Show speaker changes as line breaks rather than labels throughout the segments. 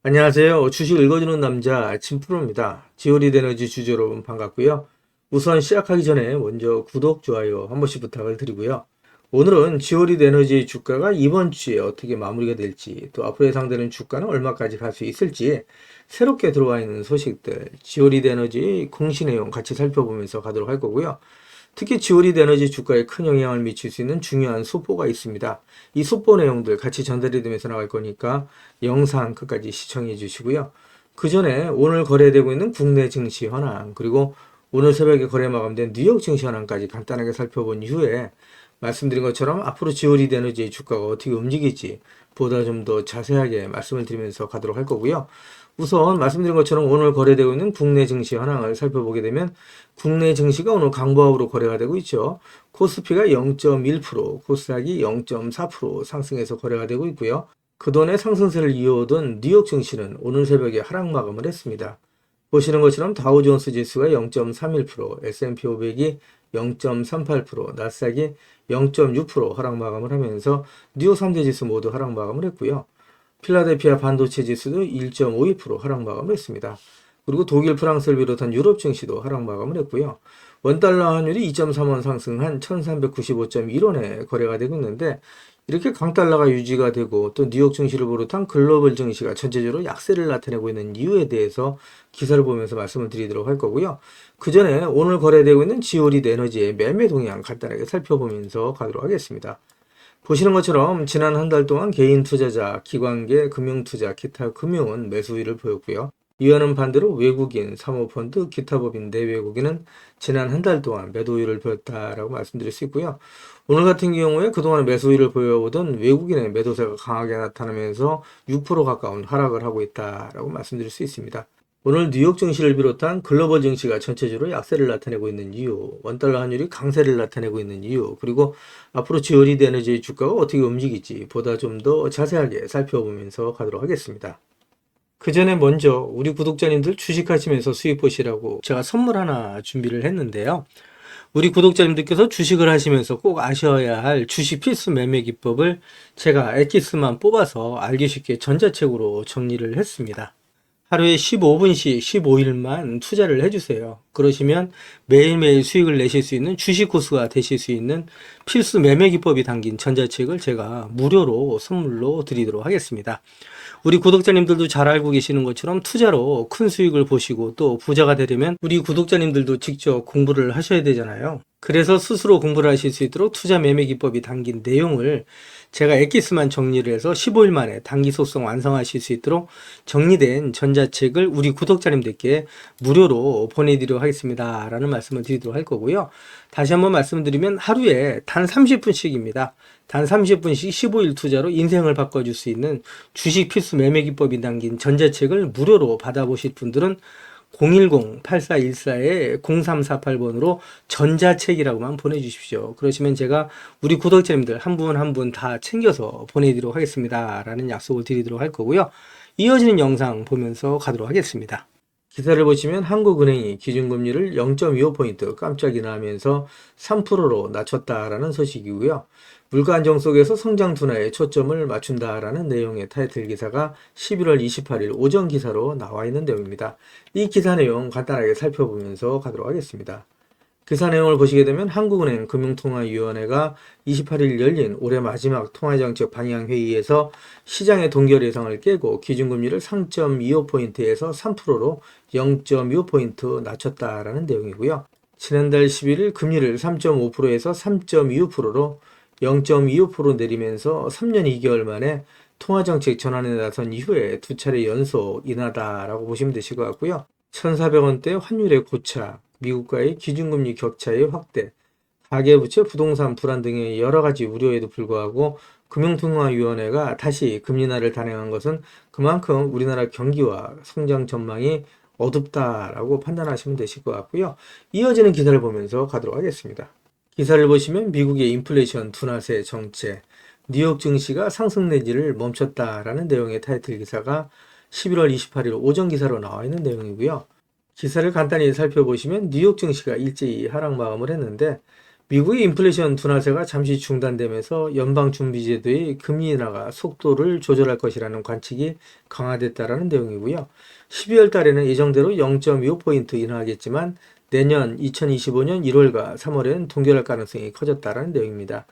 안녕하세요. 주식 읽어주는 남자 진프로입니다. 지오리 에너지 주주 여러분 반갑고요. 우선 시작하기 전에 먼저 구독, 좋아요 한 번씩 부탁을 드리고요. 오늘은 지오리 에너지 주가가 이번 주에 어떻게 마무리가 될지, 또 앞으로 예상되는 주가는 얼마까지 갈 수 있을지, 새롭게 들어와 있는 소식들, 지오리 에너지 공시 내용 같이 살펴보면서 가도록 할 거고요. 특히 지오리드 에너지 주가에 큰 영향을 미칠 수 있는 중요한 속보가 있습니다. 이 속보 내용들 같이 전달해 드리면서 나갈 거니까 영상 끝까지 시청해 주시고요. 그 전에 오늘 거래되고 있는 국내 증시 현황, 그리고 오늘 새벽에 거래 마감된 뉴욕 증시 현황까지 간단하게 살펴본 이후에 말씀드린 것처럼 앞으로 지오리드 에너지의 주가가 어떻게 움직일지 보다 좀 더 자세하게 말씀을 드리면서 가도록 할 거고요. 우선 말씀드린 것처럼 오늘 거래되고 있는 국내 증시 현황을 살펴보게 되면 국내 증시가 오늘 강보합으로 거래가 되고 있죠. 코스피가 0.1%, 코스닥이 0.4% 상승해서 거래가 되고 있고요. 그동안의 상승세를 이어오던 뉴욕 증시는 오늘 새벽에 하락 마감을 했습니다. 보시는 것처럼 다우존스 지수가 0.31%, S&P 500이 0.38%, 나스닥이 0.6% 하락 마감을 하면서 뉴욕 3대 지수 모두 하락 마감을 했고요. 필라델피아 반도체 지수도 1.52% 하락 마감을 했습니다. 그리고 독일, 프랑스를 비롯한 유럽 증시도 하락 마감을 했고요. 원달러 환율이 2.3원 상승한 1395.1원에 거래가 되고 있는데, 이렇게 강달러가 유지가 되고 또 뉴욕 증시를 비롯한 글로벌 증시가 전체적으로 약세를 나타내고 있는 이유에 대해서 기사를 보면서 말씀을 드리도록 할 거고요. 그 전에 오늘 거래되고 있는 지오리드 에너지의 매매 동향 간단하게 살펴보면서 가도록 하겠습니다. 보시는 것처럼 지난 한 달 동안 개인 투자자, 기관계, 금융투자, 기타 금융은 매수 우위를 보였고요. 이와는 반대로 외국인, 사모펀드, 기타 법인, 내외국인은 지난 한 달 동안 매도 우위를 보였다라고 말씀드릴 수 있고요. 오늘 같은 경우에 그동안 매수 우위를 보여오던 외국인의 매도세가 강하게 나타나면서 6% 가까운 하락을 하고 있다라고 말씀드릴 수 있습니다. 오늘 뉴욕 증시를 비롯한 글로벌 증시가 전체적으로 약세를 나타내고 있는 이유, 원달러 환율이 강세를 나타내고 있는 이유, 그리고 앞으로 지오리드 에너지의 주가가 어떻게 움직일지 보다 좀 더 자세하게 살펴보면서 가도록 하겠습니다. 그 전에 먼저 우리 구독자님들 주식하시면서 수익 보시라고 제가 선물 하나 준비를 했는데요. 우리 구독자님들께서 주식을 하시면서 꼭 아셔야 할 주식 필수 매매 기법을 제가 엑기스만 뽑아서 알기 쉽게 전자책으로 정리를 했습니다. 하루에 15분씩 15일만 투자를 해주세요. 그러시면 매일매일 수익을 내실 수 있는 주식 고수가 되실 수 있는 필수 매매 기법이 담긴 전자책을 제가 무료로 선물로 드리도록 하겠습니다. 우리 구독자님들도 잘 알고 계시는 것처럼 투자로 큰 수익을 보시고 또 부자가 되려면 우리 구독자님들도 직접 공부를 하셔야 되잖아요. 그래서 스스로 공부를 하실 수 있도록 투자 매매 기법이 담긴 내용을 제가 엑기스만 정리를 해서 15일 만에 단기 속성 완성하실 수 있도록 정리된 전자책을 우리 구독자님들께 무료로 보내드리도록 하겠습니다. 라는 말씀을 드리도록 할 거고요. 다시 한번 말씀드리면 하루에 단 30분씩입니다. 단 30분씩 15일 투자로 인생을 바꿔줄 수 있는 주식 필수 매매 기법이 담긴 전자책을 무료로 받아보실 분들은 010-8414-0348번으로 전자책이라고만 보내주십시오. 그러시면 제가 우리 구독자님들 한 분 한 분 다 챙겨서 보내드리도록 하겠습니다. 라는 약속을 드리도록 할 거고요. 이어지는 영상 보면서 가도록 하겠습니다. 기사를 보시면 한국은행이 기준금리를 0.25포인트 깜짝 인하하면서 3%로 낮췄다라는 소식이고요. 물가 안정 속에서 성장 둔화에 초점을 맞춘다라는 내용의 타이틀 기사가 11월 28일 오전 기사로 나와 있는 내용입니다. 이 기사 내용 간단하게 살펴보면서 가도록 하겠습니다. 기사 내용을 보시게 되면 한국은행 금융통화위원회가 28일 열린 올해 마지막 통화정책 방향회의에서 시장의 동결 예상을 깨고 기준금리를 3.25포인트에서 3%로 0.25포인트 낮췄다라는 내용이고요. 지난달 11일 금리를 3.5%에서 3.25%로 0.25% 내리면서 3년 2개월 만에 통화정책 전환에 나선 이후에 두 차례 연속 인하다라고 보시면 되실 것 같고요. 1,400원대 환율의 고착, 미국과의 기준금리 격차의 확대, 가계부채, 부동산 불안 등의 여러 가지 우려에도 불구하고 금융통화위원회가 다시 금리 인하를 단행한 것은 그만큼 우리나라 경기와 성장 전망이 어둡다라고 판단하시면 되실 것 같고요. 이어지는 기사를 보면서 가도록 하겠습니다. 기사를 보시면 미국의 인플레이션 둔화세 정책, 뉴욕 증시가 상승 내지를 멈췄다라는 내용의 타이틀 기사가 11월 28일 오전 기사로 나와 있는 내용이고요. 기사를 간단히 살펴보시면 뉴욕 증시가 일제히 하락 마감을 했는데 미국의 인플레이션 둔화세가 잠시 중단되면서 연방준비제도의 금리 인하가 속도를 조절할 것이라는 관측이 강화됐다라는 내용이고요. 12월 달에는 예정대로 0.25포인트 인하하겠지만 내년 2025년 1월과 3월엔 동결할 가능성이 커졌다라는 내용입니다.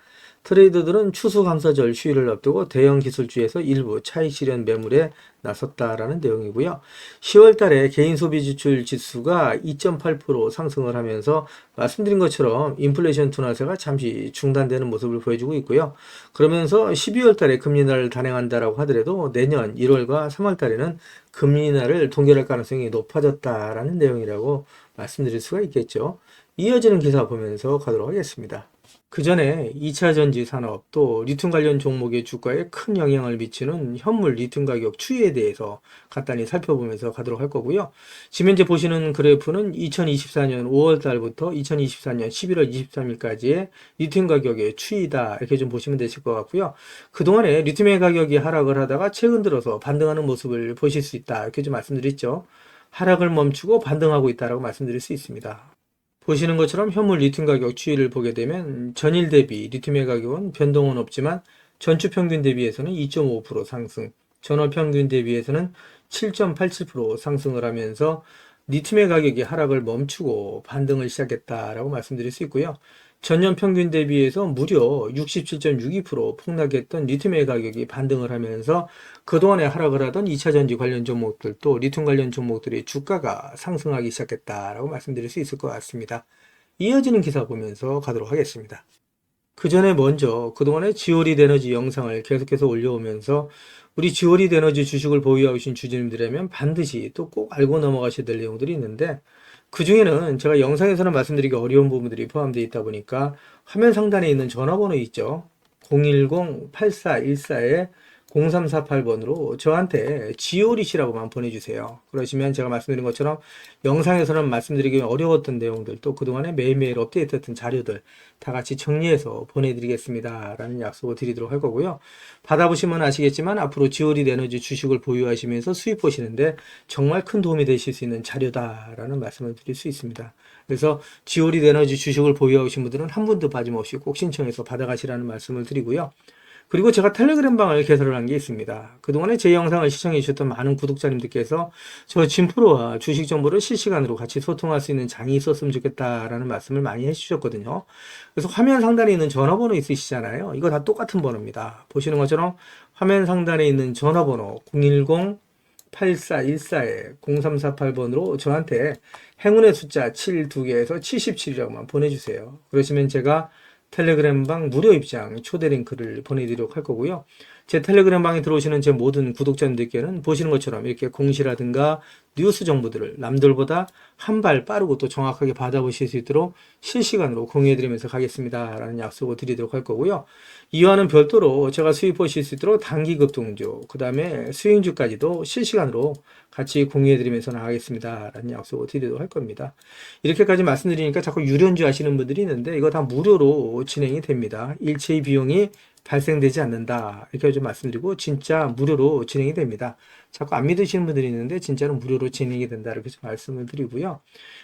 트레이더들은 추수감사절 휴일을 앞두고 대형 기술주에서 일부 차익 실현 매물에 나섰다라는 내용이고요. 10월 달에 개인 소비 지출 지수가 2.8% 상승을 하면서 말씀드린 것처럼 인플레이션 둔화세가 잠시 중단되는 모습을 보여주고 있고요. 그러면서 12월 달에 금리 인하를 단행한다라고 하더라도 내년 1월과 3월 달에는 금리 인하를 동결할 가능성이 높아졌다라는 내용이라고 말씀드릴 수가 있겠죠. 이어지는 기사 보면서 가도록 하겠습니다. 그 전에 2차 전지 산업 또 리튬 관련 종목의 주가에 큰 영향을 미치는 현물 리튬 가격 추이에 대해서 간단히 살펴보면서 가도록 할 거고요. 지금 현재 보시는 그래프는 2024년 5월 달부터 2024년 11월 23일까지의 리튬 가격의 추이다 이렇게 좀 보시면 되실 것 같고요. 그동안에 리튬의 가격이 하락을 하다가 최근 들어서 반등하는 모습을 보실 수 있다 이렇게 좀 말씀드렸죠. 하락을 멈추고 반등하고 있다라고 말씀드릴 수 있습니다. 보시는 것처럼 현물 리튬 가격 추이를 보게 되면 전일 대비 리튬의 가격은 변동은 없지만 전주 평균 대비해서는 2.5% 상승, 전월 평균 대비해서는 7.87% 상승을 하면서 리튬의 가격이 하락을 멈추고 반등을 시작했다라고 말씀드릴 수 있고요. 전년 평균 대비해서 무려 67.62% 폭락했던 리튬의 가격이 반등을 하면서 그동안에 하락을 하던 2차 전지 관련 종목들 또 리튬 관련 종목들의 주가가 상승하기 시작했다라고 말씀드릴 수 있을 것 같습니다. 이어지는 기사 보면서 가도록 하겠습니다. 그 전에 먼저 그동안에 지오리드 에너지 영상을 계속해서 올려오면서 우리 지오리드 에너지 주식을 보유하신 주주님들이라면 반드시 또 꼭 알고 넘어가셔야 될 내용들이 있는데 그 중에는 제가 영상에서는 말씀드리기 어려운 부분들이 포함되어 있다 보니까 화면 상단에 있는 전화번호 있죠. 010-8414에 0348번으로 저한테 지오리시라고만 보내주세요. 그러시면 제가 말씀드린 것처럼 영상에서는 말씀드리기 어려웠던 내용들 또 그동안에 매일매일 업데이트했던 자료들 다 같이 정리해서 보내드리겠습니다. 라는 약속을 드리도록 할 거고요. 받아보시면 아시겠지만 앞으로 지오리드 에너지 주식을 보유하시면서 수입 보시는데 정말 큰 도움이 되실 수 있는 자료다라는 말씀을 드릴 수 있습니다. 그래서 지오리드 에너지 주식을 보유하신 분들은 한 분도 빠짐없이 꼭 신청해서 받아가시라는 말씀을 드리고요. 그리고 제가 텔레그램 방을 개설을 한 게 있습니다. 그동안에 제 영상을 시청해 주셨던 많은 구독자님들께서 저 진프로와 주식 정보를 실시간으로 같이 소통할 수 있는 장이 있었으면 좋겠다라는 말씀을 많이 해주셨거든요. 그래서 화면 상단에 있는 전화번호 있으시잖아요. 이거 다 똑같은 번호입니다. 보시는 것처럼 화면 상단에 있는 전화번호 010-8414에 0348번으로 저한테 행운의 숫자 7 2개에서 77이라고만 보내주세요. 그러시면 제가 텔레그램 방 무료 입장 초대 링크를 보내드리도록 할 거고요. 제 텔레그램 방에 들어오시는 제 모든 구독자님들께는 보시는 것처럼 이렇게 공시라든가 뉴스 정보들을 남들보다 한 발 빠르고 또 정확하게 받아보실 수 있도록 실시간으로 공유해드리면서 가겠습니다. 라는 약속을 드리도록 할 거고요. 이와는 별도로 제가 수입 보실 수 있도록 단기 급등주, 그 다음에 수익주까지도 실시간으로 같이 공유해드리면서 나가겠습니다. 라는 약속을 드리도록 할 겁니다. 이렇게까지 말씀드리니까 자꾸 유료인지 아시는 분들이 있는데 이거 다 무료로 진행이 됩니다. 일체의 비용이 발생되지 않는다. 이렇게 좀 말씀드리고 진짜 무료로 진행이 됩니다. 자꾸 안 믿으시는 분들이 있는데 진짜로 무료로 진행이 된다. 이렇게 좀 말씀을 드리고요.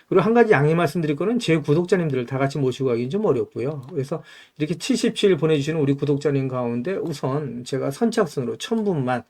그리고 한 가지 양해 말씀드릴 거는 제 구독자님들을 다 같이 모시고 가기는 좀 어렵고요. 그래서 이렇게 77 보내주시는 우리 구독자님 가운데 우선 제가 선착순으로 1000분만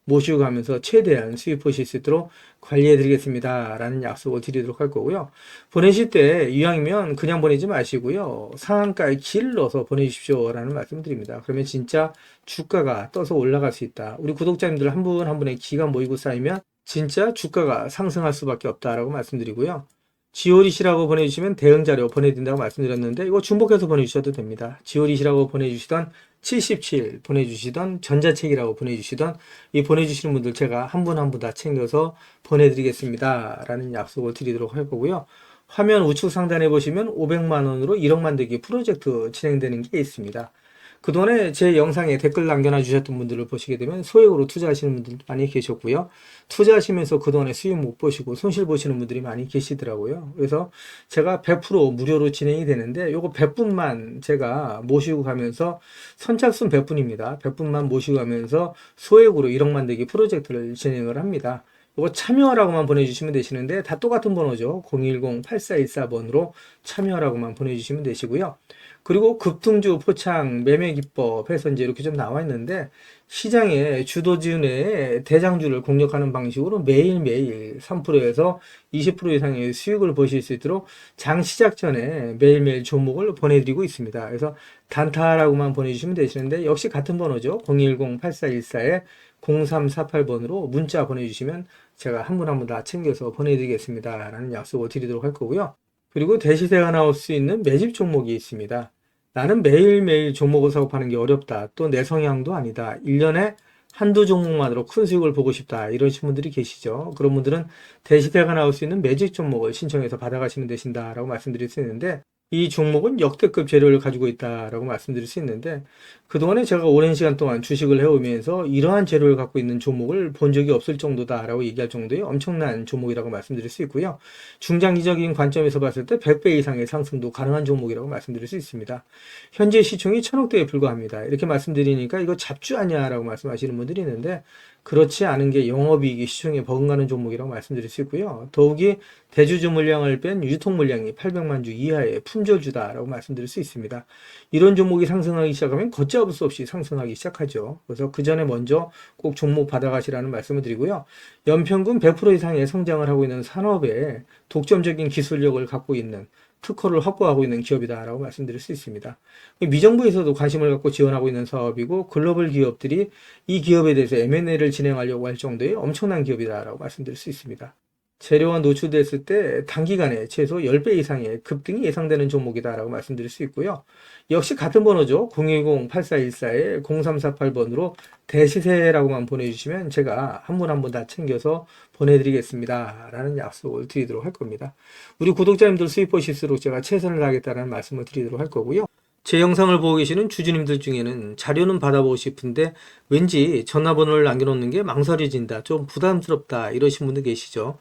모시고 가면서 최대한 수입 보실 수 있도록 관리해 드리겠습니다. 라는 약속을 드리도록 할 거고요. 보내실 때 이왕이면 그냥 보내지 마시고요. 상한가에 길을 넣어서 보내주십시오. 라는 말씀 드립니다. 그러면 진짜 주가가 떠서 올라갈 수 있다. 우리 구독자님들 한 분 한 분의 기가 모이고 쌓이면 진짜 주가가 상승할 수밖에 없다라고 말씀드리고요. 지오리시라고 보내주시면 대응 자료 보내드린다고 말씀드렸는데 이거 중복해서 보내주셔도 됩니다. 지오리시라고 보내주시던 77 보내주시던 전자책이라고 보내주시던 이 보내주시는 분들 제가 한 분 한 분 다 챙겨서 보내드리겠습니다. 라는 약속을 드리도록 할 거고요. 화면 우측 상단에 보시면 500만 원으로 1억 만들기 프로젝트 진행되는 게 있습니다. 그동안에 제 영상에 댓글 남겨놔 주셨던 분들을 보시게 되면 소액으로 투자하시는 분들도 많이 계셨고요. 투자하시면서 그동안에 수익 못 보시고 손실 보시는 분들이 많이 계시더라고요. 그래서 제가 100% 무료로 진행이 되는데 요거 100분만 제가 모시고 가면서 선착순 100분입니다. 100분만 모시고 가면서 소액으로 1억 만들기 프로젝트를 진행을 합니다. 이거 참여라고만 보내주시면 되시는데 다 똑같은 번호죠. 010-8414번으로 참여라고만 보내주시면 되시고요. 그리고 급등주 포착 매매 기법 해서 이제 이렇게 좀 나와 있는데 시장의 주도주 내에 대장주를 공략하는 방식으로 매일매일 3%에서 20% 이상의 수익을 보실 수 있도록 장 시작 전에 매일매일 종목을 보내드리고 있습니다. 그래서 단타라고만 보내주시면 되시는데 역시 같은 번호죠. 010-8414-0348번으로 문자 보내주시면 제가 한 분 한 분 다 챙겨서 보내드리겠습니다. 라는 약속을 드리도록 할 거고요. 그리고 대시세가 나올 수 있는 매집 종목이 있습니다. 나는 매일매일 종목을 사고 파는 게 어렵다. 또 내 성향도 아니다. 1년에 한두 종목만으로 큰 수익을 보고 싶다. 이러신 분들이 계시죠. 그런 분들은 대시세가 나올 수 있는 매집 종목을 신청해서 받아가시면 되신다라고 말씀드릴 수 있는데 이 종목은 역대급 재료를 가지고 있다라고 말씀드릴 수 있는데 그동안에 제가 오랜 시간 동안 주식을 해오면서 이러한 재료를 갖고 있는 종목을 본 적이 없을 정도다라고 얘기할 정도의 엄청난 종목이라고 말씀드릴 수 있고요. 중장기적인 관점에서 봤을 때 100배 이상의 상승도 가능한 종목이라고 말씀드릴 수 있습니다. 현재 시총이 1000억대에 불과합니다. 이렇게 말씀드리니까 이거 잡주 아니야라고 말씀하시는 분들이 있는데 그렇지 않은 게 영업이익이 시총에 버금가는 종목이라고 말씀드릴 수 있고요. 더욱이 대주주 물량을 뺀 유통 물량이 800만 주 이하의 품절주다라고 말씀드릴 수 있습니다. 이런 종목이 상승하기 시작하면 걷잡을 수 없이 상승하기 시작하죠. 그래서 그 전에 먼저 꼭 종목 받아가시라는 말씀을 드리고요. 연평균 100% 이상의 성장을 하고 있는 산업에 독점적인 기술력을 갖고 있는 특허를 확보하고 있는 기업이다라고 말씀드릴 수 있습니다. 미정부에서도 관심을 갖고 지원하고 있는 사업이고 글로벌 기업들이 이 기업에 대해서 M&A를 진행하려고 할 정도의 엄청난 기업이다라고 말씀드릴 수 있습니다. 재료가 노출됐을 때 단기간에 최소 10배 이상의 급등이 예상되는 종목이다라고 말씀드릴 수 있고요. 역시 같은 번호죠. 010-8414-0348번으로 대시세라고만 보내주시면 제가 한 분 한 분 다 챙겨서 보내드리겠습니다. 라는 약속을 드리도록 할 겁니다. 우리 구독자님들 수익 보실수록 제가 최선을 다하겠다는 말씀을 드리도록 할 거고요. 제 영상을 보고 계시는 주주님들 중에는 자료는 받아보고 싶은데 왠지 전화번호를 남겨놓는 게 망설여진다, 좀 부담스럽다 이러신 분들 계시죠.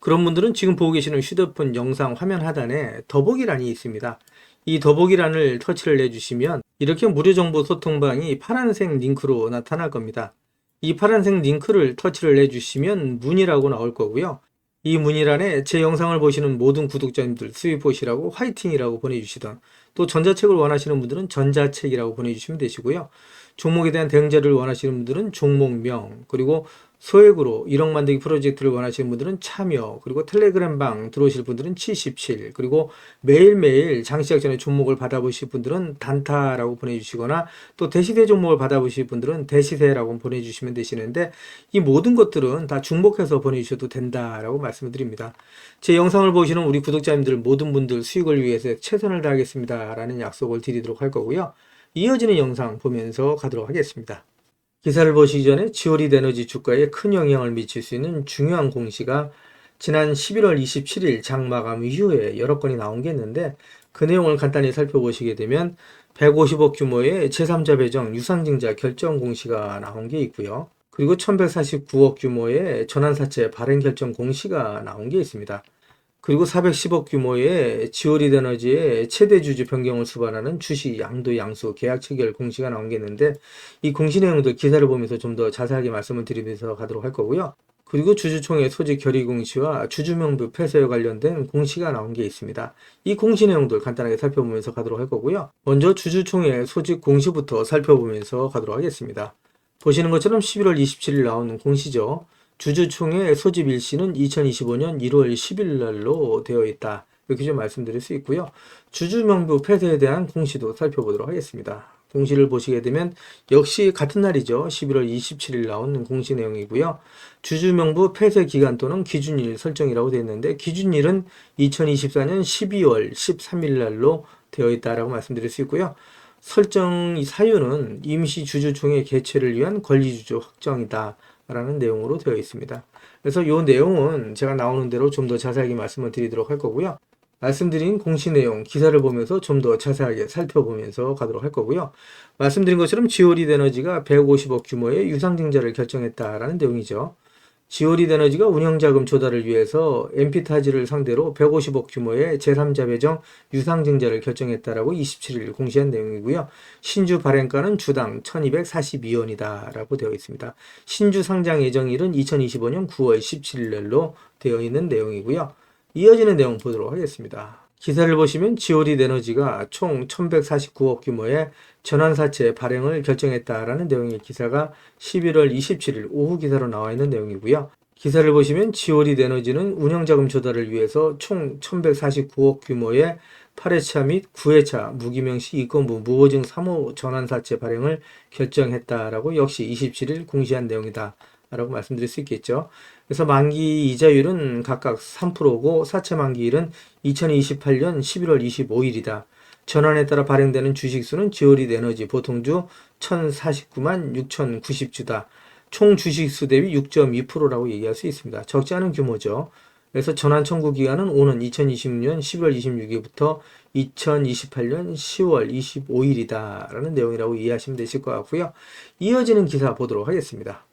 그런 분들은 지금 보고 계시는 휴대폰 영상 화면 하단에 더보기란이 있습니다. 이 더보기란을 터치를 해주시면 이렇게 무료 정보 소통방이 파란색 링크로 나타날 겁니다. 이 파란색 링크를 터치를 해주시면 문의라고 나올 거고요. 이 문의란에 제 영상을 보시는 모든 구독자님들 수익 보시라고 화이팅이라고 보내주시던, 또 전자책을 원하시는 분들은 전자책이라고 보내주시면 되시고요. 종목에 대한 대응 자료를 원하시는 분들은 종목명, 그리고 소액으로 1억 만들기 프로젝트를 원하시는 분들은 참여, 그리고 텔레그램방 들어오실 분들은 77, 그리고 매일매일 장시작 전에 종목을 받아보실 분들은 단타라고 보내주시거나 또 대시세 종목을 받아보실 분들은 대시세라고 보내주시면 되시는데 이 모든 것들은 다 중복해서 보내주셔도 된다라고 말씀을 드립니다. 제 영상을 보시는 우리 구독자님들 모든 분들 수익을 위해서 최선을 다하겠습니다 라는 약속을 드리도록 할 거고요. 이어지는 영상 보면서 가도록 하겠습니다. 기사를 보시기 전에 지오리드 에너지 주가에 큰 영향을 미칠 수 있는 중요한 공시가 지난 11월 27일 장 마감 이후에 여러 건이 나온 게 있는데 그 내용을 간단히 살펴보시게 되면 150억 규모의 제3자 배정 유상증자 결정 공시가 나온 게 있고요. 그리고 1149억 규모의 전환사채 발행 결정 공시가 나온 게 있습니다. 그리고 410억 규모의 지오리드 에너지의 최대 주주 변경을 수반하는 주식 양도 양수 계약 체결 공시가 나온 게 있는데 이 공시 내용들 기사를 보면서 좀 더 자세하게 말씀을 드리면서 가도록 할 거고요. 그리고 주주총회 소집 결의 공시와 주주명부 폐쇄와 관련된 공시가 나온 게 있습니다. 이 공시 내용들 간단하게 살펴보면서 가도록 할 거고요. 먼저 주주총회 소집 공시부터 살펴보면서 가도록 하겠습니다. 보시는 것처럼 11월 27일 나오는 공시죠. 주주총회 소집 일시는 2025년 1월 10일 날로 되어 있다. 이렇게 좀 말씀드릴 수 있고요. 주주명부 폐쇄에 대한 공시도 살펴보도록 하겠습니다. 공시를 보시게 되면 역시 같은 날이죠. 11월 27일 나온 공시 내용이고요. 주주명부 폐쇄 기간 또는 기준일 설정이라고 되어 있는데 기준일은 2024년 12월 13일 날로 되어 있다라고 말씀드릴 수 있고요. 설정 사유는 임시 주주총회 개최를 위한 권리주주 확정이다 라는 내용으로 되어 있습니다. 그래서 이 내용은 제가 나오는 대로 좀 더 자세하게 말씀을 드리도록 할 거고요. 말씀드린 공시 내용 기사를 보면서 좀 더 자세하게 살펴보면서 가도록 할 거고요. 말씀드린 것처럼 지오리드 에너지가 150억 규모의 유상증자를 결정했다라는 내용이죠. 지오리드 에너지가 운영자금 조달을 위해서 엔피타지를 상대로 150억 규모의 제3자 배정 유상증자를 결정했다라고 27일 공시한 내용이고요. 신주 발행가는 주당 1242원이다 라고 되어 있습니다. 신주 상장 예정일은 2025년 9월 17일 날로 되어 있는 내용이고요. 이어지는 내용 보도록 하겠습니다. 기사를 보시면 지오릿 에너지가 총 1149억 규모의 전환사채 발행을 결정했다라는 내용의 기사가 11월 27일 오후 기사로 나와 있는 내용이고요. 기사를 보시면 지오릿 에너지는 운영자금 조달을 위해서 총 1149억 규모의 8회차 및 9회차 무기명시 이권부 무보증 3호 전환사채 발행을 결정했다라고 역시 27일 공시한 내용이다 라고 말씀드릴 수 있겠죠. 그래서 만기 이자율은 각각 3%고 사채 만기일은 2028년 11월 25일이다. 전환에 따라 발행되는 주식수는 지오릿 에너지 보통주 1049만 6090주다. 총 주식수 대비 6.2%라고 얘기할 수 있습니다. 적지 않은 규모죠. 그래서 전환 청구 기간은 오는 2026년 10월 26일부터 2028년 10월 25일이다 라는 내용이라고 이해하시면 되실 것 같고요. 이어지는 기사 보도록 하겠습니다.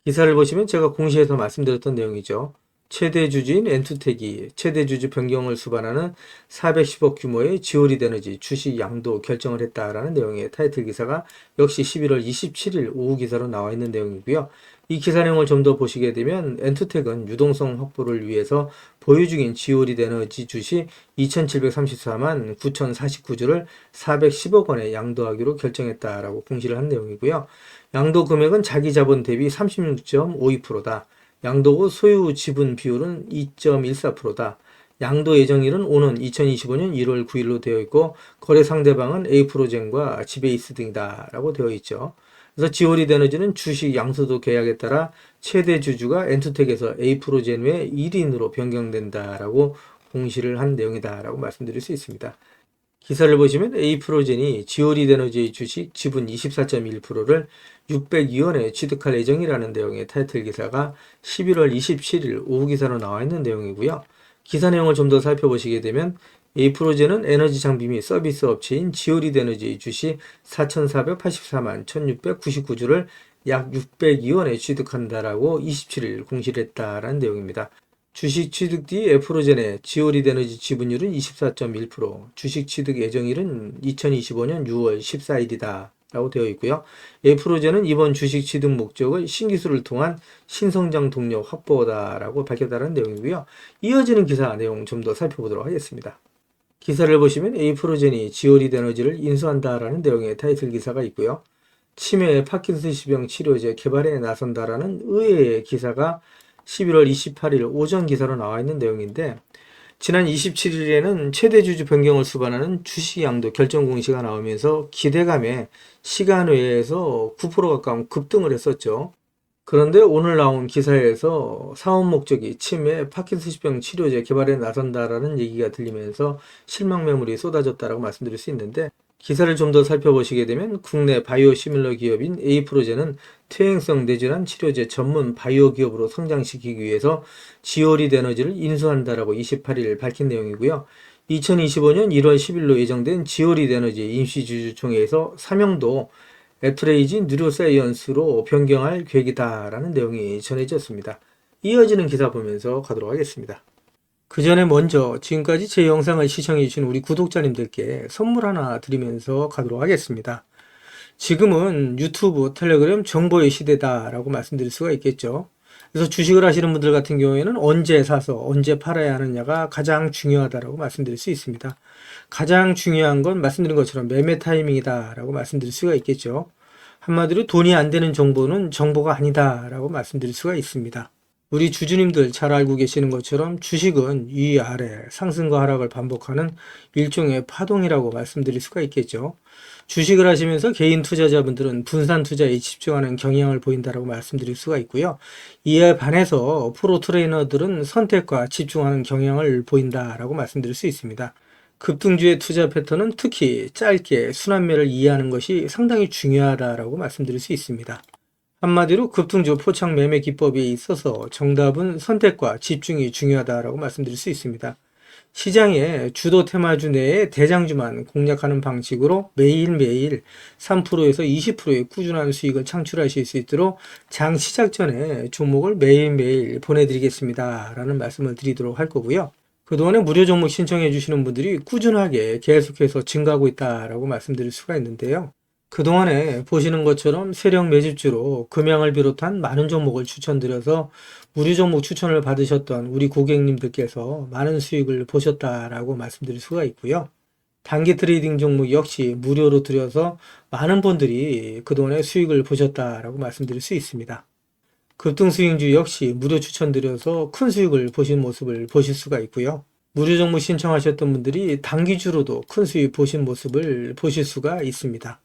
기사를 보시면 제가 공시에서 말씀드렸던 내용이죠. 최대 주주인 엔투텍이 최대 주주 변경을 수반하는 410억 규모의 지오릿 에너지 주식 양도 결정을 했다라는 내용의 타이틀 기사가 역시 11월 27일 오후 기사로 나와 있는 내용이고요. 이 기사 내용을 좀 더 보시게 되면 엔투텍은 유동성 확보를 위해서 보유 중인 지오릿 에너지 주식 2,734만 9,049주를 410억 원에 양도하기로 결정했다라고 공시를 한 내용이고요. 양도 금액은 자기 자본 대비 36.52%다. 양도 후 소유 지분 비율은 2.14%다. 양도 예정일은 오는 2025년 1월 9일로 되어 있고 거래 상대방은 에이프로젠과 지베이스 등이다 라고 되어 있죠. 그래서 지오릿 에너지는 주식 양수도 계약에 따라 최대 주주가 엔투텍에서 에이프로젠 외 1인으로 변경된다라고 공시를 한 내용이다라고 말씀드릴 수 있습니다. 기사를 보시면 에이프로젠이 지오릿 에너지의 주식 지분 24.1%를 602원에 취득할 예정이라는 내용의 타이틀 기사가 11월 27일 오후 기사로 나와 있는 내용이고요. 기사 내용을 좀 더 살펴보시게 되면 에이프로젠은 에너지 장비 및 서비스 업체인 지오릿 에너지의 주식 4,484만 1,699주를 약 602원에 취득한다라고 27일 공시를 했다라는 내용입니다. 주식 취득 뒤 에이프로젠의 지오릿 에너지 지분율은 24.1%, 주식 취득 예정일은 2025년 6월 14일이다 라고 되어 있고요. 에이프로젠은 이번 주식 취득 목적을 신기술을 통한 신성장 동력 확보다라고 밝혔다는 내용이고요. 이어지는 기사 내용 좀 더 살펴보도록 하겠습니다. 기사를 보시면 에이프로젠이 지오릿 에너지를 인수한다라는 내용의 타이틀 기사가 있고요. 치매 파킨슨병 치료제 개발에 나선다라는 의외의 기사가 11월 28일 오전 기사로 나와 있는 내용인데 지난 27일에는 최대 주주 변경을 수반하는 주식 양도 결정 공시가 나오면서 기대감에 시간 외에서 9% 가까운 급등을 했었죠. 그런데 오늘 나온 기사에서 사업 목적이 치매 파킨슨병 치료제 개발에 나선다라는 얘기가 들리면서 실망 매물이 쏟아졌다라고 말씀드릴 수 있는데 기사를 좀 더 살펴보시게 되면 국내 바이오 시밀러 기업인 에이프로젠은 퇴행성 뇌질환 치료제 전문 바이오 기업으로 성장시키기 위해서 지오릿 에너지를 인수한다라고 28일 밝힌 내용이고요. 2025년 1월 10일로 예정된 지오릿 에너지 임시주주총회에서 사명도 애트레이지 뉴로사이언스로 변경할 계획이다라는 내용이 전해졌습니다. 이어지는 기사 보면서 가도록 하겠습니다. 그 전에 먼저 지금까지 제 영상을 시청해주신 우리 구독자님들께 선물 하나 드리면서 가도록 하겠습니다. 지금은 유튜브, 텔레그램 정보의 시대다라고 말씀드릴 수가 있겠죠. 그래서 주식을 하시는 분들 같은 경우에는 언제 사서 언제 팔아야 하느냐가 가장 중요하다라고 말씀드릴 수 있습니다. 가장 중요한 건 말씀드린 것처럼 매매 타이밍이다라고 말씀드릴 수가 있겠죠. 한마디로 돈이 안 되는 정보는 정보가 아니다라고 말씀드릴 수가 있습니다. 우리 주주님들 잘 알고 계시는 것처럼 주식은 위아래 상승과 하락을 반복하는 일종의 파동이라고 말씀드릴 수가 있겠죠. 주식을 하시면서 개인 투자자분들은 분산 투자에 집중하는 경향을 보인다라고 말씀드릴 수가 있고요. 이에 반해서 프로 트레이너들은 선택과 집중하는 경향을 보인다라고 말씀드릴 수 있습니다. 급등주의 투자 패턴은 특히 짧게 순환매를 이해하는 것이 상당히 중요하다라고 말씀드릴 수 있습니다. 한마디로 급등주 포착 매매 기법에 있어서 정답은 선택과 집중이 중요하다라고 말씀드릴 수 있습니다. 시장의 주도 테마주 내에 대장주만 공략하는 방식으로 매일매일 3%에서 20%의 꾸준한 수익을 창출하실 수 있도록 장 시작 전에 종목을 매일매일 보내드리겠습니다 라는 말씀을 드리도록 할 거고요. 그동안에 무료 종목 신청해 주시는 분들이 꾸준하게 계속해서 증가하고 있다라고 말씀드릴 수가 있는데요. 그동안에 보시는 것처럼 세력 매집주로 금양을 비롯한 많은 종목을 추천드려서 무료 종목 추천을 받으셨던 우리 고객님들께서 많은 수익을 보셨다라고 말씀드릴 수가 있고요. 단기 트레이딩 종목 역시 무료로 드려서 많은 분들이 그동안에 수익을 보셨다라고 말씀드릴 수 있습니다. 급등수익주 역시 무료 추천드려서 큰 수익을 보신 모습을 보실 수가 있고요. 무료 종목 신청하셨던 분들이 단기주로도 큰 수익 보신 모습을 보실 수가 있습니다.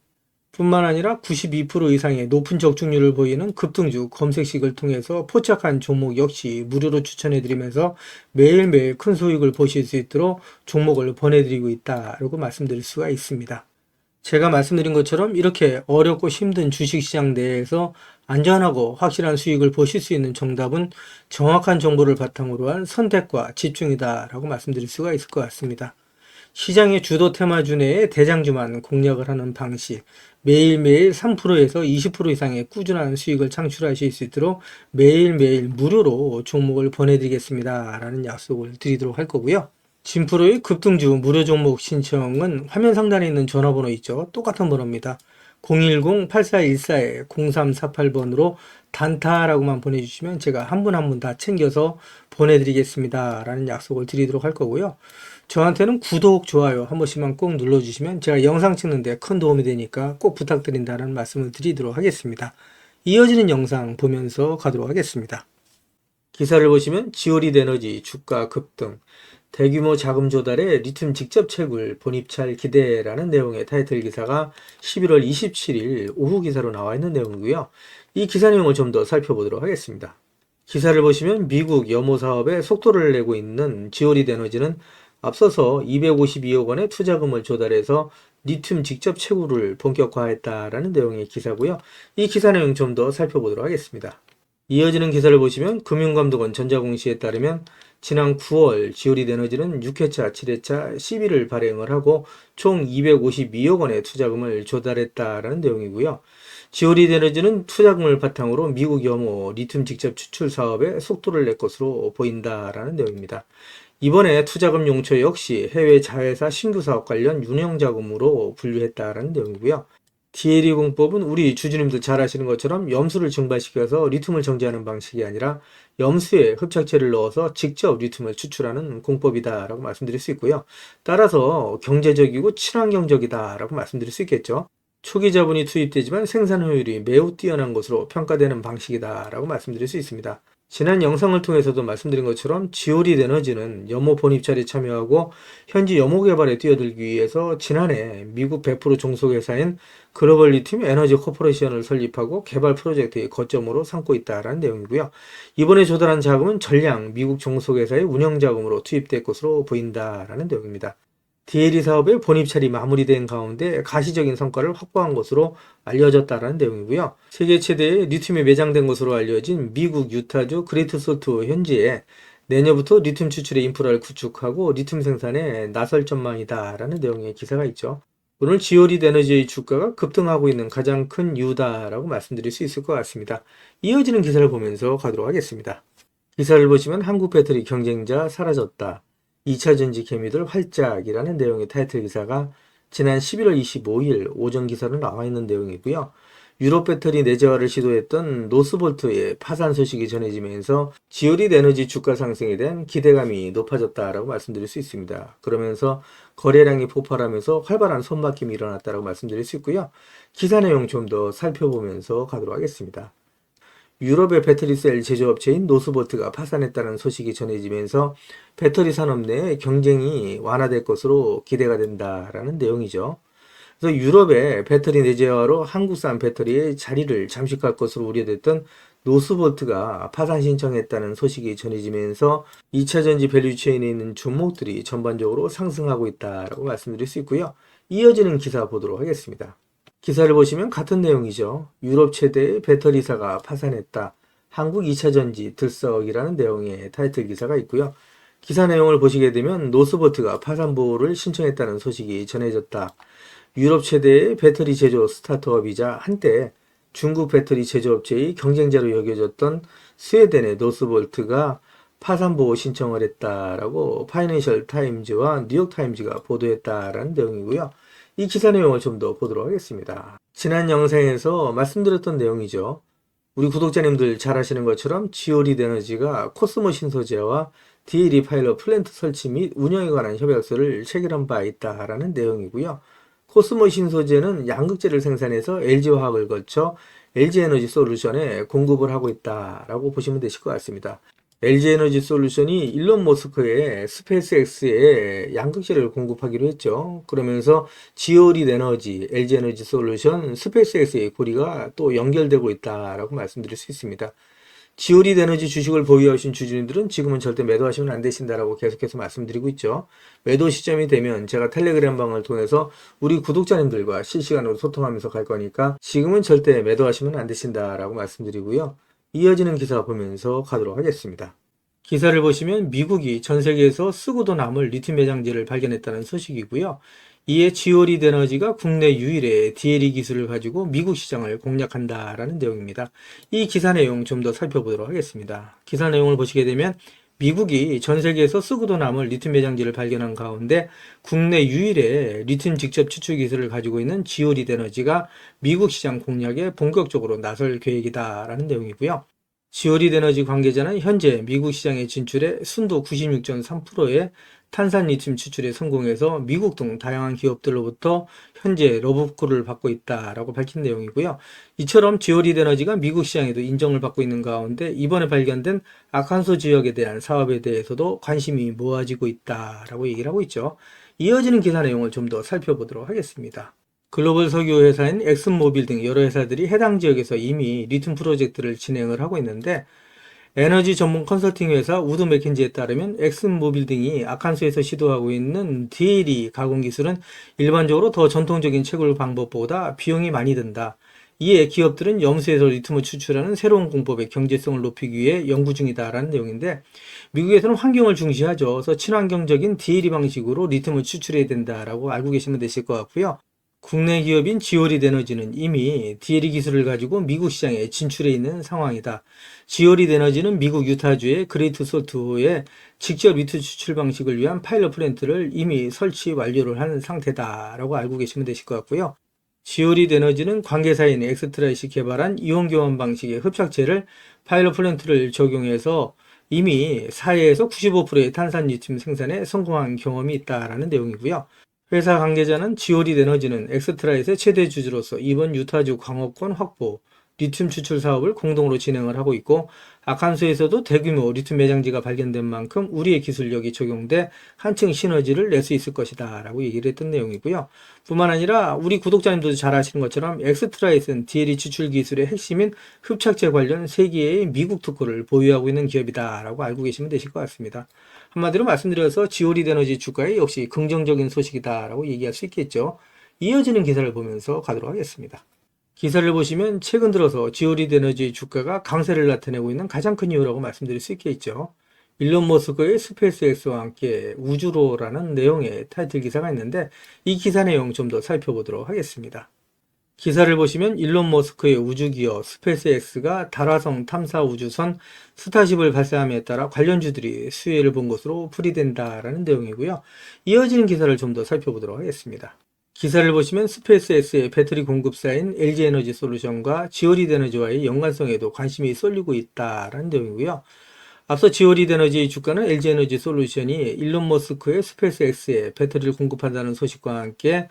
뿐만 아니라 92% 이상의 높은 적중률을 보이는 급등주 검색식을 통해서 포착한 종목 역시 무료로 추천해드리면서 매일매일 큰 수익을 보실 수 있도록 종목을 보내드리고 있다라고 말씀드릴 수가 있습니다. 제가 말씀드린 것처럼 이렇게 어렵고 힘든 주식시장 내에서 안전하고 확실한 수익을 보실 수 있는 정답은 정확한 정보를 바탕으로 한 선택과 집중이다라고 말씀드릴 수가 있을 것 같습니다. 시장의 주도 테마주 내에 대장주만 공략을 하는 방식, 매일매일 3%에서 20% 이상의 꾸준한 수익을 창출하실 수 있도록 매일매일 무료로 종목을 보내드리겠습니다 라는 약속을 드리도록 할 거고요. 진프로의 급등주 무료 종목 신청은 화면 상단에 있는 전화번호 있죠. 똑같은 번호입니다. 010-8414-0348번으로 단타라고만 보내주시면 제가 한 분 한 분 다 챙겨서 보내드리겠습니다 라는 약속을 드리도록 할 거고요. 저한테는 구독, 좋아요 한 번씩만 꼭 눌러주시면 제가 영상 찍는데 큰 도움이 되니까 꼭 부탁드린다는 말씀을 드리도록 하겠습니다. 이어지는 영상 보면서 가도록 하겠습니다. 기사를 보시면 지오리드 에너지 주가 급등, 대규모 자금 조달에 리튬 직접 채굴 본입찰 기대라는 내용의 타이틀 기사가 11월 27일 오후 기사로 나와 있는 내용이고요. 이 기사 내용을 좀 더 살펴보도록 하겠습니다. 기사를 보시면 미국 염호 사업에 속도를 내고 있는 지오리드 에너지는 앞서서 252억 원의 투자금을 조달해서 리튬 직접 채굴을 본격화했다라는 내용의 기사고요. 이 기사 내용 좀 더 살펴보도록 하겠습니다. 이어지는 기사를 보시면 금융감독원 전자공시에 따르면 지난 9월 지오리드 에너지는 6회차, 7회차 시비를 발행을 하고 총 252억 원의 투자금을 조달했다라는 내용이고요. 지오리드 에너지는 투자금을 바탕으로 미국 염호 리튬 직접 추출 사업에 속도를 낼 것으로 보인다라는 내용입니다. 이번에 투자금 용처 역시 해외 자회사 신규 사업 관련 운영자금으로 분류했다라는 내용이고요. DLE 공법은 우리 주주님들 잘 아시는 것처럼 염수를 증발시켜서 리튬을 정제하는 방식이 아니라 염수에 흡착제를 넣어서 직접 리튬을 추출하는 공법이다라고 말씀드릴 수 있고요. 따라서 경제적이고 친환경적이다라고 말씀드릴 수 있겠죠. 초기 자본이 투입되지만 생산 효율이 매우 뛰어난 것으로 평가되는 방식이다라고 말씀드릴 수 있습니다. 지난 영상을 통해서도 말씀드린 것처럼 지오리드 에너지는 염호 본입찰에 참여하고 현지 염호 개발에 뛰어들기 위해서 지난해 미국 100% 종속회사인 글로벌 리튬 에너지 코퍼레이션을 설립하고 개발 프로젝트의 거점으로 삼고 있다는 내용이고요. 이번에 조달한 자금은 전량 미국 종속회사의 운영자금으로 투입될 것으로 보인다라는 내용입니다. DLE 사업의 본입찰이 마무리된 가운데 가시적인 성과를 확보한 것으로 알려졌다는 내용이고요. 세계 최대의 리튬이 매장된 것으로 알려진 미국 유타주 그레이트 솔트 현지에 내년부터 리튬 추출의 인프라를 구축하고 리튬 생산에 나설 전망이다라는 내용의 기사가 있죠. 오늘 지오리드 에너지의 주가가 급등하고 있는 가장 큰 이유다라고 말씀드릴 수 있을 것 같습니다. 이어지는 기사를 보면서 가도록 하겠습니다. 기사를 보시면 한국 배터리 경쟁자 사라졌다. 2차전지 개미들 활짝이라는 내용의 타이틀 기사가 지난 11월 25일 오전 기사로 나와 있는 내용이고요. 유럽 배터리 내재화를 시도했던 노스볼트의 파산 소식이 전해지면서 지오리드 에너지 주가 상승에 대한 기대감이 높아졌다라고 말씀드릴 수 있습니다. 그러면서 거래량이 폭발하면서 활발한 손바뀜이 일어났다라고 말씀드릴 수 있고요. 기사 내용 좀 더 살펴보면서 가도록 하겠습니다. 유럽의 배터리셀 제조업체인 노스볼트가 파산했다는 소식이 전해지면서 배터리 산업 내 경쟁이 완화될 것으로 기대가 된다라는 내용이죠. 그래서 유럽의 배터리 내재화로 한국산 배터리의 자리를 잠식할 것으로 우려됐던 노스볼트가 파산 신청했다는 소식이 전해지면서 2차전지 밸류체인에 있는 종목들이 전반적으로 상승하고 있다라고 말씀드릴 수 있고요. 이어지는 기사 보도록 하겠습니다. 기사를 보시면 같은 내용이죠. 유럽 최대의 배터리사가 파산했다. 한국 2차전지 들썩이라는 내용의 타이틀 기사가 있고요. 기사 내용을 보시게 되면 노스보트가 파산 보호를 신청했다는 소식이 전해졌다. 유럽 최대의 배터리 제조 스타트업이자 한때 중국 배터리 제조업체의 경쟁자로 여겨졌던 스웨덴의 노스볼트가 파산 보호 신청을 했다라고 파이낸셜 타임즈와 뉴욕 타임즈가 보도했다라는 내용이고요. 이 기사 내용을 좀 더 보도록 하겠습니다. 지난 영상에서 말씀드렸던 내용이죠. 우리 구독자님들 잘 아시는 것처럼 지오리드 에너지가 코스모 신소재와 DLE 파일럿 플랜트 설치 및 운영에 관한 협약서를 체결한 바 있다라는 내용이고요. 코스모 신소재는 양극재를 생산해서 LG화학을 거쳐 LG에너지솔루션에 공급을 하고 있다라고 보시면 되실 것 같습니다. LG에너지솔루션이 일론 머스크의 스페이스X에 양극재를 공급하기로 했죠. 그러면서 지오리드 에너지, LG에너지솔루션, 스페이스X의 고리가 또 연결되고 있다라고 말씀드릴 수 있습니다. 지오리드 에너지 주식을 보유하신 주주님들은 지금은 절대 매도하시면 안 되신다라고 계속해서 말씀드리고 있죠. 매도 시점이 되면 제가 텔레그램 방을 통해서 우리 구독자님들과 실시간으로 소통하면서 갈 거니까 지금은 절대 매도하시면 안 되신다라고 말씀드리고요. 이어지는 기사 보면서 가도록 하겠습니다. 기사를 보시면 미국이 전 세계에서 쓰고도 남을 리튬 매장지를 발견했다는 소식이고요. 이에 지오리드 에너지가 국내 유일의 DLE 기술을 가지고 미국 시장을 공략한다라는 내용입니다. 이 기사 내용 좀 더 살펴보도록 하겠습니다. 기사 내용을 보시게 되면 미국이 전 세계에서 쓰고도 남을 리튬 매장지를 발견한 가운데 국내 유일의 리튬 직접 추출 기술을 가지고 있는 지오리드 에너지가 미국 시장 공략에 본격적으로 나설 계획이다라는 내용이고요. 지오리드 에너지 관계자는 현재 미국 시장에 진출해 순도 96.3%의 탄산 리튬 추출에 성공해서 미국 등 다양한 기업들로부터 현재 러브콜을 받고 있다라고 밝힌 내용이고요. 이처럼 지오리드 에너지가 미국 시장에도 인정을 받고 있는 가운데 이번에 발견된 아칸소 지역에 대한 사업에 대해서도 관심이 모아지고 있다라고 얘기를 하고 있죠. 이어지는 기사 내용을 좀 더 살펴보도록 하겠습니다. 글로벌 석유 회사인 엑슨모빌 등 여러 회사들이 해당 지역에서 이미 리튬 프로젝트를 진행을 하고 있는데 에너지 전문 컨설팅 회사 우드 맥킨지에 따르면 엑슨모빌 등이 아칸소에서 시도하고 있는 DLE 가공 기술은 일반적으로 더 전통적인 채굴 방법보다 비용이 많이 든다. 이에 기업들은 염수에서 리튬을 추출하는 새로운 공법의 경제성을 높이기 위해 연구 중이다라는 내용인데 미국에서는 환경을 중시하죠. 그래서 친환경적인 DLE 방식으로 리튬을 추출해야 된다라고 알고 계시면 되실 것 같고요. 국내 기업인 지오리드 에너지는 이미 DLE 기술을 가지고 미국 시장에 진출해 있는 상황이다. 지오리드 에너지는 미국 유타주의 그레이트 솔트호에 직접 리튬 추출 방식을 위한 파일럿 플랜트를 이미 설치 완료를 한 상태다라고 알고 계시면 되실 것 같고요. 지오리드 에너지는 관계사인 엑스트라이시 개발한 이온 교환 방식의 흡착제를 파일럿 플랜트를 적용해서 이미 4회에서 95%의 탄산 리튬 생산에 성공한 경험이 있다라는 내용이고요. 회사 관계자는 지오리드 에너지는 엑스트라잇의 최대 주주로서 이번 유타주 광업권 확보, 리튬 추출 사업을 공동으로 진행을 하고 있고 아칸소에서도 대규모 리튬 매장지가 발견된 만큼 우리의 기술력이 적용돼 한층 시너지를 낼 수 있을 것이다 라고 얘기를 했던 내용이고요. 뿐만 아니라 우리 구독자님들도 잘 아시는 것처럼 엑스트라잇은 DLE 추출 기술의 핵심인 흡착제 관련 세계의 미국 특허를 보유하고 있는 기업이다 라고 알고 계시면 되실 것 같습니다. 한마디로 말씀드려서 지오리드 에너지 주가에 역시 긍정적인 소식이다 라고 얘기할 수 있겠죠. 이어지는 기사를 보면서 가도록 하겠습니다. 기사를 보시면 최근 들어서 지오리드 에너지의 주가가 강세를 나타내고 있는 가장 큰 이유라고 말씀드릴 수 있겠죠. 일론 머스크의 스페이스X와 함께 우주로라는 내용의 타이틀 기사가 있는데 이 기사 내용 좀 더 살펴보도록 하겠습니다. 기사를 보시면 일론 머스크의 우주기업 스페이스X가 달화성 탐사 우주선 스타쉽을 발사함에 따라 관련주들이 수혜를 본 것으로 풀이된다라는 내용이고요. 이어지는 기사를 좀 더 살펴보도록 하겠습니다. 기사를 보시면 스페이스X의 배터리 공급사인 LG에너지솔루션과 지오리드 에너지와의 연관성에도 관심이 쏠리고 있다라는 내용이고요. 앞서 지오리드 에너지의 주가는 LG에너지솔루션이 일론 머스크의 스페이스X에 배터리를 공급한다는 소식과 함께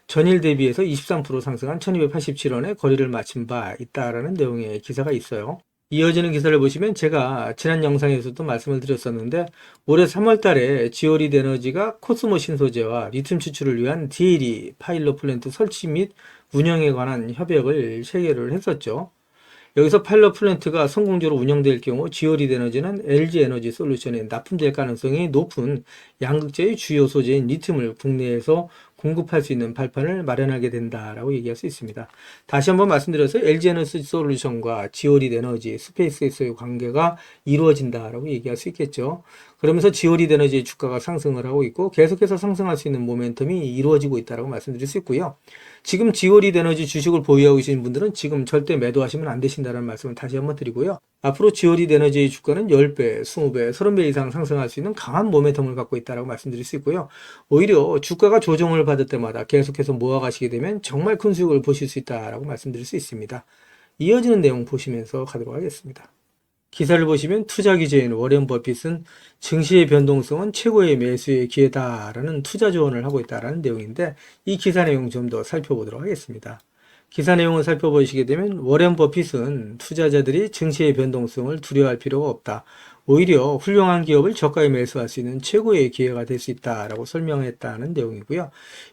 전일 대비해서 23% 상승한 1287원에 거래를 마친 바 있다라는 내용의 기사가 있어요. 이어지는 기사를 보시면 제가 지난 영상에서도 말씀을 드렸었는데 올해 3월 달에 지오리드 에너지가 코스모 신소재와 리튬 추출을 위한 DLE 파일럿 플랜트 설치 및 운영에 관한 협약을 체결을 했었죠. 여기서 파일럿 플랜트가 성공적으로 운영될 경우 지오리드 에너지는 LG 에너지 솔루션에 납품될 가능성이 높은 양극재의 주요 소재인 리튬을 국내에서 공급할 수 있는 발판을 마련하게 된다라고 얘기할 수 있습니다. 다시 한번 말씀드려서 LG 에너지 솔루션과 지오리드 에너지, 스페이스X의 관계가 이루어진다라고 얘기할 수 있겠죠. 그러면서 지오리드 에너지의 주가가 상승을 하고 있고 계속해서 상승할 수 있는 모멘텀이 이루어지고 있다라고 말씀드릴 수 있고요. 지금 지오리드 에너지 주식을 보유하고 계신 분들은 지금 절대 매도하시면 안 되신다는 말씀을 다시 한번 드리고요. 앞으로 지오리드 에너지의 주가는 10배, 20배, 30배 이상 상승할 수 있는 강한 모멘텀을 갖고 있다고 말씀드릴 수 있고요. 오히려 주가가 조정을 받을 때마다 계속해서 모아가시게 되면 정말 큰 수익을 보실 수 있다고 말씀드릴 수 있습니다. 이어지는 내용 보시면서 가도록 하겠습니다. 기사를 보시면 투자 기재인 워렌 버핏은 증시의 변동성은 최고의 매수의 기회다라는 투자 조언을 하고 있다라는 내용인데, 이 기사 내용 좀 더 살펴보도록 하겠습니다. 기사 내용을 살펴보시게 되면 워렌 버핏은 투자자들이 증시의 변동성을 두려워할 필요가 없다. 오히려 훌륭한 기업을 저가에 매수할 수 있는 최고의 기회가 될 수 있다라고 설명했다는 내용이고요.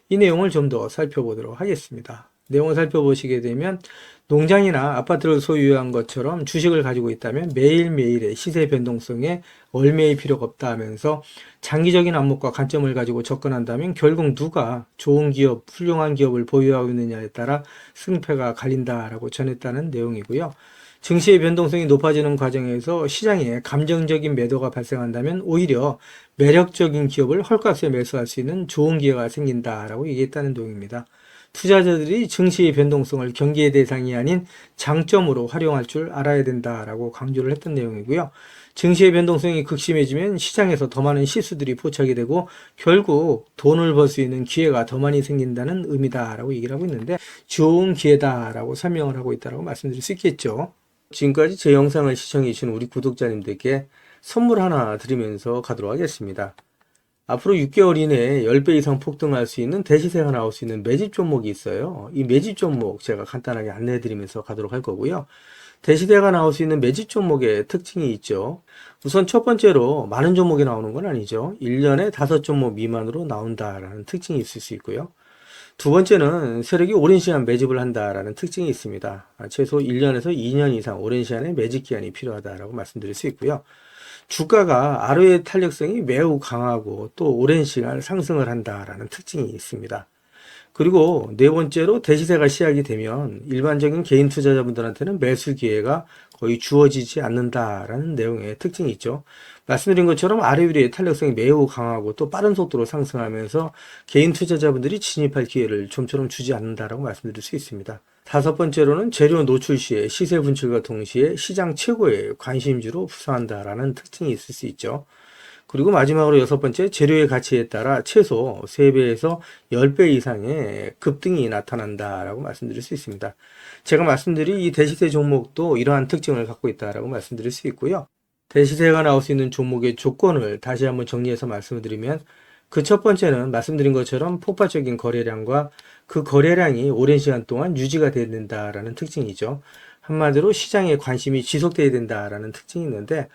이 내용을 좀 더 살펴보도록 하겠습니다. 내용을 살펴보시게 되면 농장이나 아파트를 소유한 것처럼 주식을 가지고 있다면 매일매일의 시세 변동성에 얽매일 필요가 없다 하면서 장기적인 안목과 관점을 가지고 접근한다면 결국 누가 좋은 기업, 훌륭한 기업을 보유하고 있느냐에 따라 승패가 갈린다라고 전했다는 내용이고요. 증시의 변동성이 높아지는 과정에서 시장에 감정적인 매도가 발생한다면 오히려 매력적인 기업을 헐값에 매수할 수 있는 좋은 기회가 생긴다라고 얘기했다는 내용입니다. 투자자들이 증시의 변동성을 경계의 대상이 아닌 장점으로 활용할 줄 알아야 된다라고 강조를 했던 내용이고요. 증시의 변동성이 극심해지면 시장에서 더 많은 실수들이 포착이 되고 결국 돈을 벌 수 있는 기회가 더 많이 생긴다는 의미다라고 얘기를 하고 있는데, 좋은 기회다라고 설명을 하고 있다고 말씀드릴 수 있겠죠. 지금까지 제 영상을 시청해 주신 우리 구독자님들께 선물 하나 드리면서 가도록 하겠습니다. 앞으로 6개월 이내에 10배 이상 폭등할 수 있는 대시세가 나올 수 있는 매집 종목이 있어요. 이 매집 종목 제가 간단하게 안내해 드리면서 가도록 할 거고요. 대시세가 나올 수 있는 매집 종목의 특징이 있죠. 우선 첫 번째로 많은 종목이 나오는 건 아니죠. 1년에 5종목 미만으로 나온다라는 특징이 있을 수 있고요. 두 번째는 세력이 오랜 시간 매집을 한다라는 특징이 있습니다. 최소 1년에서 2년 이상 오랜 시간의 매집 기간이 필요하다라고 말씀드릴 수 있고요. 주가가 ROE 탄력성이 매우 강하고 또 오랜 시간 상승을 한다라는 특징이 있습니다. 그리고 네 번째로 대시세가 시작이 되면 일반적인 개인 투자자분들한테는 매수 기회가 거의 주어지지 않는다라는 내용의 특징이 있죠. 말씀드린 것처럼 ROE의 탄력성이 매우 강하고 또 빠른 속도로 상승하면서 개인 투자자분들이 진입할 기회를 좀처럼 주지 않는다라고 말씀드릴 수 있습니다. 다섯 번째로는 재료 노출 시에 시세 분출과 동시에 시장 최고의 관심주로 부상한다라는 특징이 있을 수 있죠. 그리고 마지막으로 여섯 번째, 재료의 가치에 따라 최소 3배에서 10배 이상의 급등이 나타난다라고 말씀드릴 수 있습니다. 제가 말씀드린 이 대시세 종목도 이러한 특징을 갖고 있다라고 말씀드릴 수 있고요. 대시세가 나올 수 있는 종목의 조건을 다시 한번 정리해서 말씀을 드리면, 그 첫 번째는 말씀드린 것처럼 폭발적인 거래량과 그 거래량이 오랜 시간 동안 유지가 돼야 된다라는 특징이죠. 한마디로 시장에 관심이 지속돼야 된다라는 특징이 있는데,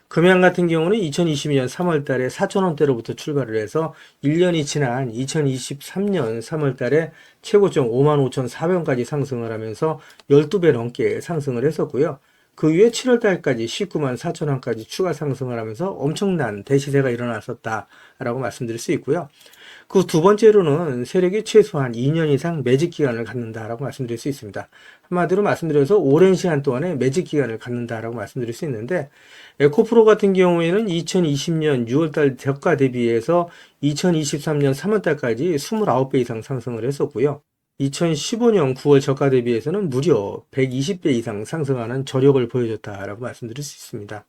금양 같은 경우는 2022년 3월 달에 4,000원대로부터 출발을 해서 1년이 지난 2023년 3월 달에 최고점 55,400원까지 상승을 하면서 12배 넘게 상승을 했었고요. 그 후에 7월 달까지 194,000원까지 추가 상승을 하면서 엄청난 대시세가 일어났었다라고 말씀드릴 수 있고요. 그 두 번째로는 세력이 최소한 2년 이상 매집 기간을 갖는다라고 말씀드릴 수 있습니다. 한마디로 말씀드려서 오랜 시간 동안에 매집 기간을 갖는다라고 말씀드릴 수 있는데, 에코프로 같은 경우에는 2020년 6월달 저가 대비해서 2023년 3월달까지 29배 이상 상승을 했었고요. 2015년 9월 저가 대비해서는 무려 120배 이상 상승하는 저력을 보여줬다라고 말씀드릴 수 있습니다.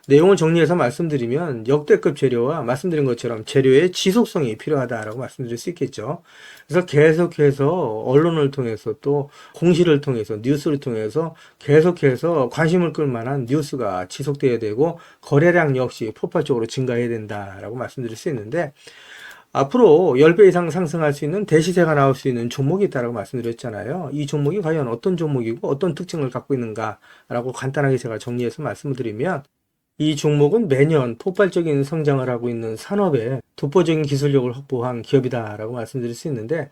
내용을 정리해서 말씀드리면 역대급 재료와 말씀드린 것처럼 재료의 지속성이 필요하다라고 말씀드릴 수 있겠죠. 그래서 계속해서 언론을 통해서 또 공시를 통해서 뉴스를 통해서 계속해서 관심을 끌 만한 뉴스가 지속돼야 되고 거래량 역시 폭발적으로 증가해야 된다라고 말씀드릴 수 있는데, 앞으로 10배 이상 상승할 수 있는 대시세가 나올 수 있는 종목이 있다고 말씀드렸잖아요. 이 종목이 과연 어떤 종목이고 어떤 특징을 갖고 있는가라고 간단하게 제가 정리해서 말씀을 드리면, 이 종목은 매년 폭발적인 성장을 하고 있는 산업에 독보적인 기술력을 확보한 기업이다라고 말씀드릴 수 있는데,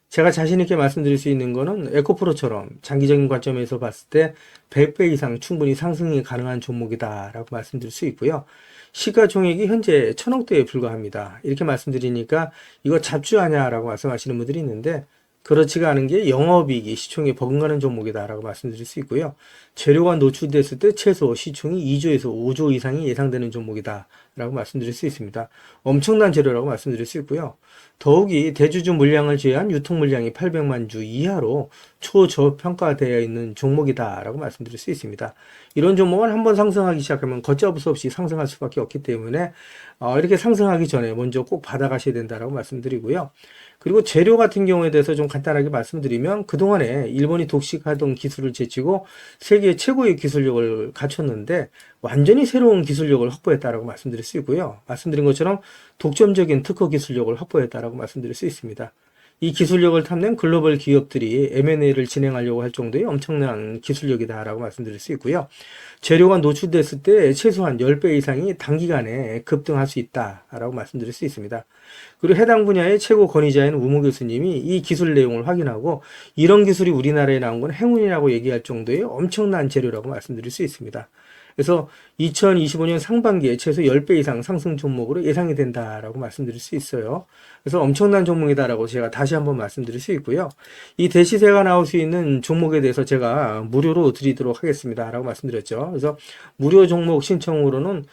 제가 자신 있게 말씀드릴 수 있는 거는 에코프로처럼 장기적인 관점에서 봤을 때 100배 이상 충분히 상승이 가능한 종목이다라고 말씀드릴 수 있고요. 시가총액이 현재 1,000억대에 불과합니다. 이렇게 말씀드리니까 이거 잡주하냐라고 말씀하시는 분들이 있는데, 그렇지가 않은 게 영업이익이 시총에 버금가는 종목이다라고 말씀드릴 수 있고요. 재료가 노출됐을 때 최소 시총이 2조에서 5조 이상이 예상되는 종목이다 라고 말씀드릴 수 있습니다. 엄청난 재료라고 말씀드릴 수 있고요. 더욱이 대주주 물량을 제외한 유통 물량이 800만 주 이하로 초저평가되어 있는 종목이다라고 말씀드릴 수 있습니다. 이런 종목은 한번 상승하기 시작하면 걷잡을 수 없이 상승할 수밖에 없기 때문에 이렇게 상승하기 전에 먼저 꼭 받아가셔야 된다라고 말씀드리고요. 그리고 재료 같은 경우에 대해서 좀 간단하게 말씀드리면 그동안에 일본이 독식하던 기술을 제치고 세계 최고의 기술력을 갖췄는데 완전히 새로운 기술력을 확보했다라고 말씀드릴 수 있고요. 말씀드린 것처럼 독점적인 특허 기술력을 확보했다라고 말씀드릴 수 있습니다. 이 기술력을 탐낸 글로벌 기업들이 M&A를 진행하려고 할 정도의 엄청난 기술력이다라고 말씀드릴 수 있고요. 재료가 노출됐을 때 최소한 10배 이상이 단기간에 급등할 수 있다라고 말씀드릴 수 있습니다. 그리고 해당 분야의 최고 권위자인 우모 교수님이 이 기술 내용을 확인하고 이런 기술이 우리나라에 나온 건 행운이라고 얘기할 정도의 엄청난 재료라고 말씀드릴 수 있습니다. 그래서 2025년 상반기에 최소 10배 이상 상승 종목으로 예상이 된다라고 말씀드릴 수 있어요. 그래서 엄청난 종목이다라고 제가 다시 한번 말씀드릴 수 있고요. 이 대시세가 나올 수 있는 종목에 대해서 제가 무료로 드리도록 하겠습니다. 라고 말씀드렸죠. 그래서 무료 종목 신청으로는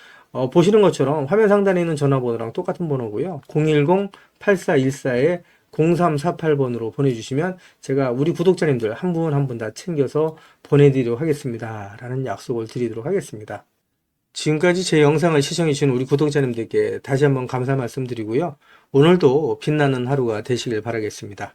보시는 것처럼 화면 상단에 있는 전화번호랑 똑같은 번호고요. 010-8414에 0348번으로 보내주시면 제가 우리 구독자님들 한 분 한 분 다 챙겨서 보내드리도록 하겠습니다. 라는 약속을 드리도록 하겠습니다. 지금까지 제 영상을 시청해주신 우리 구독자님들께 다시 한번 감사 말씀드리고요. 오늘도 빛나는 하루가 되시길 바라겠습니다.